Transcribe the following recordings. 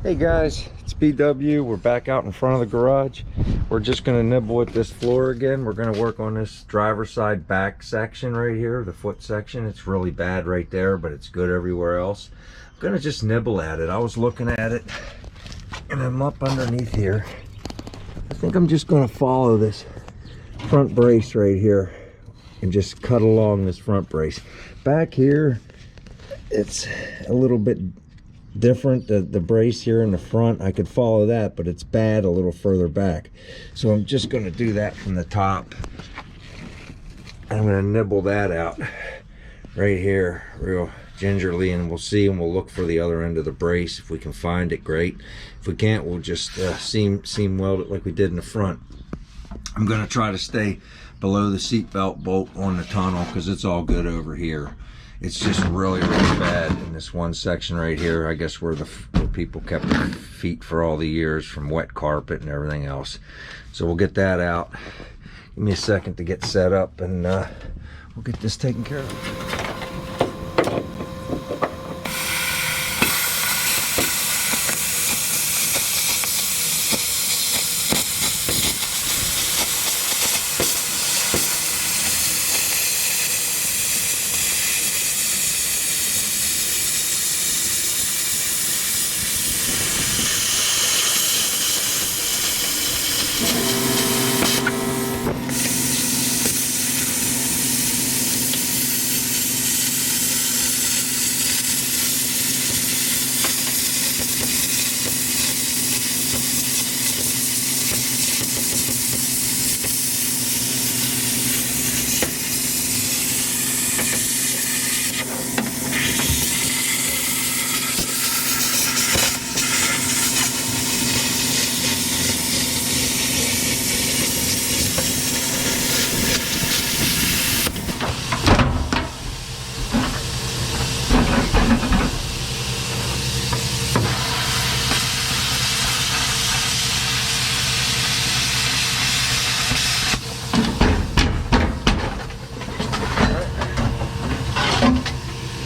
Hey guys, it's BW. We're back out in front of the garage. We're just going to nibble at this floor again. We're going to work on this driver's side back section right here, the foot section. It's really bad right there, but it's good everywhere else. I'm going to just nibble at it. I was looking at it and I'm up underneath here. I think I'm just going to follow this front brace right here and just cut along this front brace. Back here, it's a little bit different. The brace here in the front, I could follow that, but it's bad a little further back. So I'm just going to do that from the top. I'm going to nibble that out right here real gingerly, and we'll see, and we'll look for the other end of the brace. If we can find it, great. If we can't, we'll just seam weld it like we did in the front. I'm going to try to stay below the seatbelt bolt on the tunnel because it's all good over here. It's just really bad in this one section right here. I guess where people kept their feet for all the years from wet carpet and everything else. So we'll get that out. Give me a second to get set up, and we'll get this taken care of.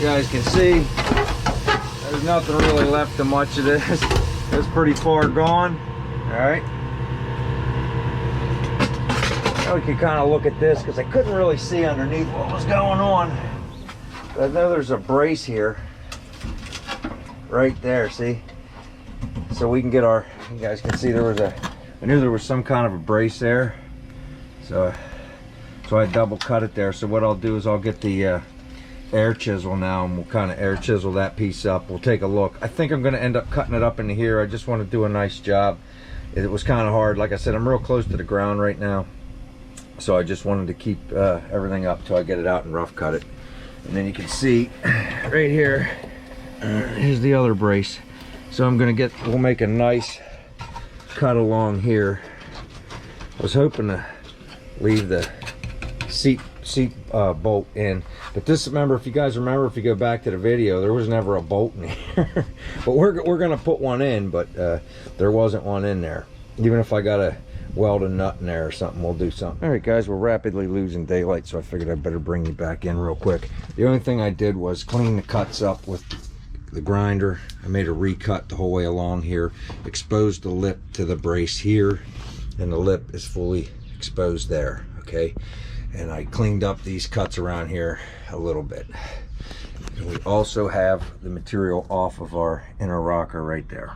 You guys can see there's nothing really left of much of this. It's pretty far gone. All right, now we can kind of look at this because I couldn't really see underneath what was going on. But I know there's a brace here right there, see? So we can get our, you guys can see there was I knew there was some kind of a brace there, so I double cut it there. So what I'll do is I'll get the air chisel now, and we'll kind of air chisel that piece up. We'll take a look. I think I'm going to end up cutting it up into here. I just want to do a nice job. It was kind of hard. Like I said, I'm real close to the ground right now, so I just wanted to keep everything up till I get it out and rough cut it. And then you can see right here, here's the other brace. So I'm going to we'll make a nice cut along here. I was hoping to leave the seat bolt in, but this, remember, if you guys remember, if you go back to the video, there was never a bolt in here. But we're gonna put one in, but there wasn't one in there. Even if I gotta weld a nut in there or something, we'll do something. All right guys, we're rapidly losing daylight, so I figured I better bring you back in real quick. The only thing I did was clean the cuts up with the grinder. I made a recut the whole way along here, exposed the lip to the brace here, and the lip is fully exposed there. Okay, and I cleaned up these cuts around here a little bit. And we also have the material off of our inner rocker right there.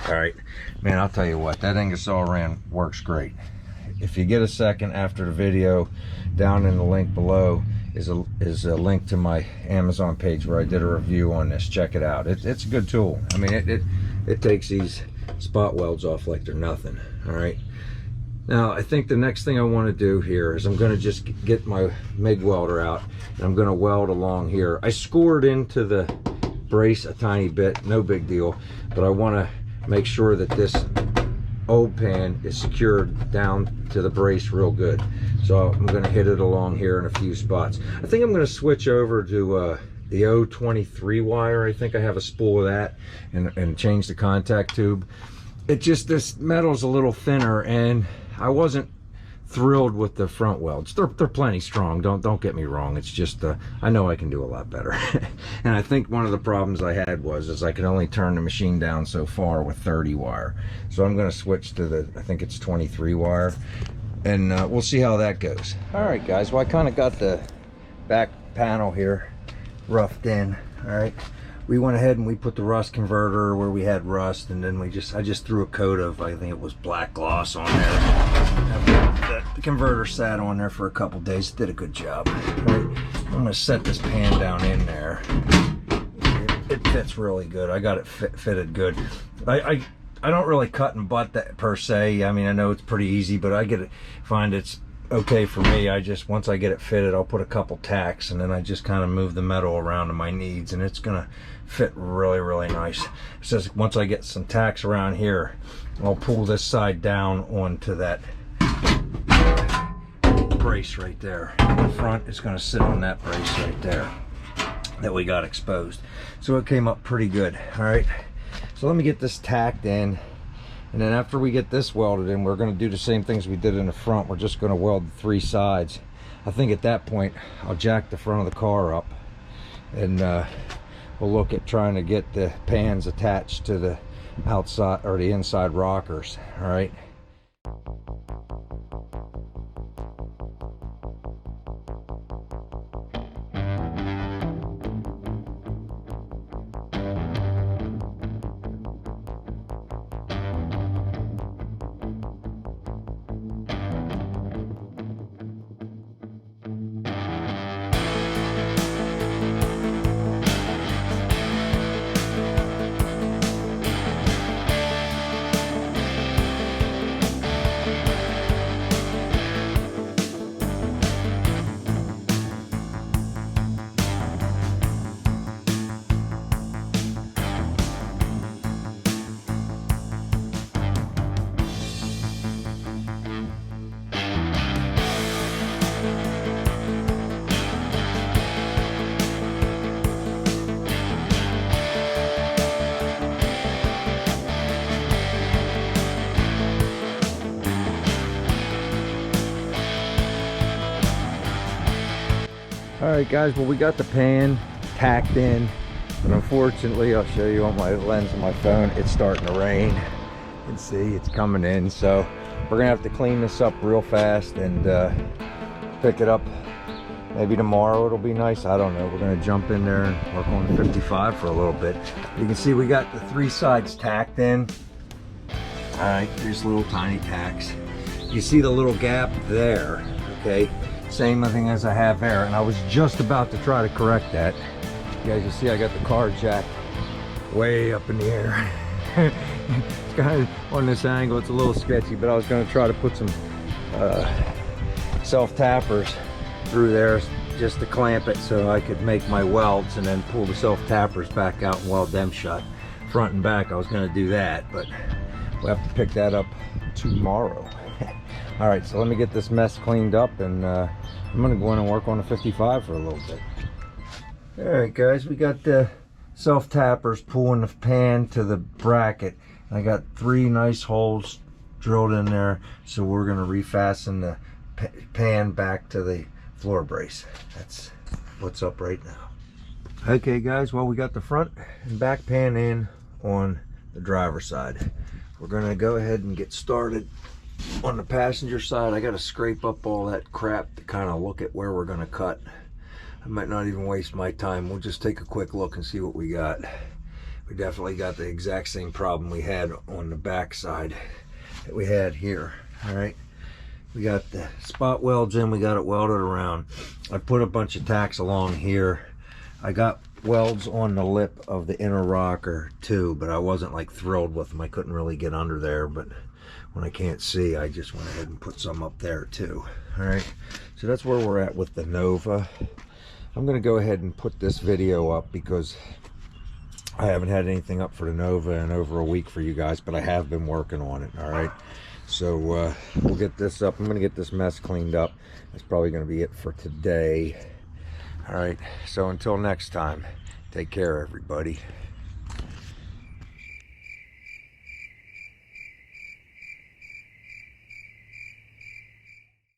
All right, man, I'll tell you what, that Ingersoll wrench works great. If you get a second after the video, down in the link below is a link to my Amazon page where I did a review on this. Check it out. It's a good tool. I mean, it takes these spot welds off like they're nothing. All right. Now, I think the next thing I want to do here is I'm going to just get my MIG welder out, and I'm going to weld along here. I scored into the brace a tiny bit, no big deal, but I want to make sure that this old pan is secured down to the brace real good. So I'm going to hit it along here in a few spots. I think I'm going to switch over to the 023 wire. I think I have a spool of that, and change the contact tube. It just, this metal's a little thinner, and I wasn't thrilled with the front welds. They're plenty strong, don't get me wrong. It's just I know I can do a lot better. And I think one of the problems I had was I could only turn the machine down so far with 30 wire. So I'm going to switch to the, I think it's 23 wire, and we'll see how that goes. All right guys, well I kind of got the back panel here roughed in. All right, we went ahead and we put the rust converter where we had rust, and then I just threw a coat of, I think it was black gloss on there. The converter sat on there for a couple days, did a good job. Right. I'm gonna set this pan down in there. It fits really good. I got it fitted good. I don't really cut and butt that per se. I mean, I know it's pretty easy, but find it's okay for me. Once I get it fitted, I'll put a couple tacks, and then I just kind of move the metal around to my needs, and it's gonna fit really, really nice. It says once I get some tacks around here, I'll pull this side down onto that brace right there. The front is going to sit on that brace right there that we got exposed. So it came up pretty good. All right, so let me get this tacked in, and then after we get this welded in, we're going to do the same things we did in the front. We're just going to weld the 3 sides. I think at that point I'll jack the front of the car up, and we'll look at trying to get the pans attached to the outside or the inside rockers. All right. All right guys, well we got the pan tacked in, but unfortunately I'll show you on my lens of my phone, it's starting to rain. You can see it's coming in, so we're gonna have to clean this up real fast and pick it up. Maybe tomorrow it'll be nice, I don't know. We're gonna jump in there and work on the 55 for a little bit. You can see we got the 3 sides tacked in. All right, there's little tiny tacks. You see the little gap there, okay? Same thing as I have there, and I was just about to try to correct that. You guys can see I got the car jacked way up in the air. It's kind of on this angle, it's a little sketchy, but I was going to try to put some self-tappers through there just to clamp it so I could make my welds and then pull the self-tappers back out and weld them shut. Front and back, I was going to do that, but we'll have to pick that up tomorrow. All right, so let me get this mess cleaned up, and I'm gonna go in and work on the 55 for a little bit. All right guys, we got the self-tappers pulling the pan to the bracket. I got 3 nice holes drilled in there, so we're gonna refasten the pan back to the floor brace. That's what's up right now. Okay guys, well we got the front and back pan in on the driver's side. We're gonna go ahead and get started. On the passenger side, I got to scrape up all that crap to kind of look at where we're going to cut. I might not even waste my time. We'll just take a quick look and see what we got. We definitely got the exact same problem we had on the back side that we had here. All right, we got the spot welds in, we got it welded around. I put a bunch of tacks along here. I got welds on the lip of the inner rocker too, but I wasn't like thrilled with them. I couldn't really get under there, but when I can't see, I just went ahead and put some up there too. All right, so that's where we're at with the Nova. I'm gonna go ahead and put this video up because I haven't had anything up for the Nova in over a week for you guys, but I have been working on it. All right, so we'll get this up. I'm gonna get this mess cleaned up. That's probably gonna be it for today. All right, so until next time, take care everybody.